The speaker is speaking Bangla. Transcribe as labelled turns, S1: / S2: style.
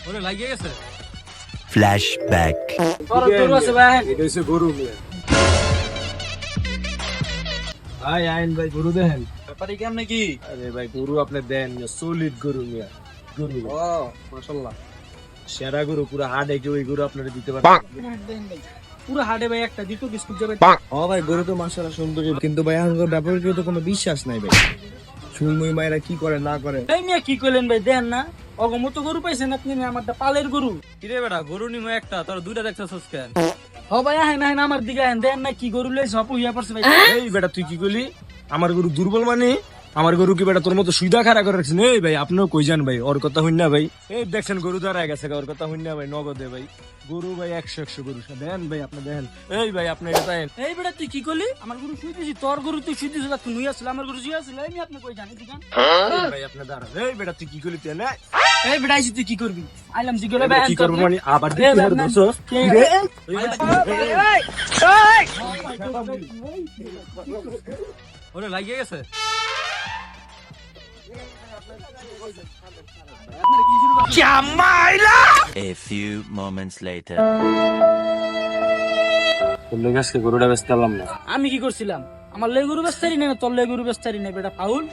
S1: ওরে লাগিয়ে গেছে।
S2: ফ্ল্যাশব্যাক।
S3: গরু আছে ভাই।
S4: এটা হচ্ছে গরু মিয়া। ভাই আইন ভাই গরু দেন।
S1: ব্যাপারে কেমনে কি?
S4: আরে ভাই গরু আপনি দেন, সলিড গরু মিয়া। গরু
S1: ও মাশাআল্লাহ।
S4: সেরা গরু, পুরো হাড়ে কেউ এই গরু আপনারা দিতে পারে।
S3: পুরো হাটে ভাই একটা দিত বিস্কুট যাবে।
S4: ও ভাই গরু তো মাশাআল্লাহ সুন্দর, কিন্তু ভাই এখনকার ব্যাপারে কেউ তো কোনো বিশ্বাস নাই ভাই। সুলমুই মায়েরা কি করে না করে।
S3: এই মিয়া কি কইলেন ভাই দেন না? অগমত গরু পাইছেন আপনি না, আমারটা পালের গরু।
S1: কিরে বেটা গরু নিমো একটা, তোর দুইটা দেখছস কেন?
S3: হ ভাই আহেন আহেন আমার দিকে আহেন, দেন না কি গরু লইছ সব হইয়া পড়ছে ভাই।
S4: এই বেটা তুই কি করলি? আমার গরু দুর্বল মানে? আমার গরু কি বেটা তোর মতো সুইদা খাড়া করে রাখছেন? এই ভাই আপনিও কই যান ভাই, ওর কথা হইন না ভাই। এই দেখছেন গরু দাঁড়ায় গেছে, ওর কথা হইন না ভাই, নগদে ভাই। গরু ভাই 100 গরু দেন ভাই, আপনি দেন। এই ভাই আপনি এটা দেন।
S3: এই বেটা তুই কি করলি? আমার গরু শুই দিছি, তোর গরু তুই শুই দিছিস, তুই নুই আসলে আমার গরু শুই আসলে। এই মিয়া আপনি কই জানেন দিগান?
S4: এই ভাই আপনি দাঁড়ান। এই বেটা তুই কি করলি তুই না?
S3: এই বেটা আইছি তুই কি করবি? আইলাম জি করে ভাই
S4: কি করব মানে আবার
S3: এই
S4: দেখি
S3: ভাই,
S4: আর
S3: না।
S4: দোষ।
S3: এই,
S4: রে
S1: ওরে লাগিয়ে গেছে।
S2: A few moments later.
S4: বললে আজকে গরুটা বেচতে পারলাম না।
S3: আমি কি করছিলাম? আমার লে গরু বেস্তারি না তোর লে গরু বেস্তারি না বেটা ফাউল।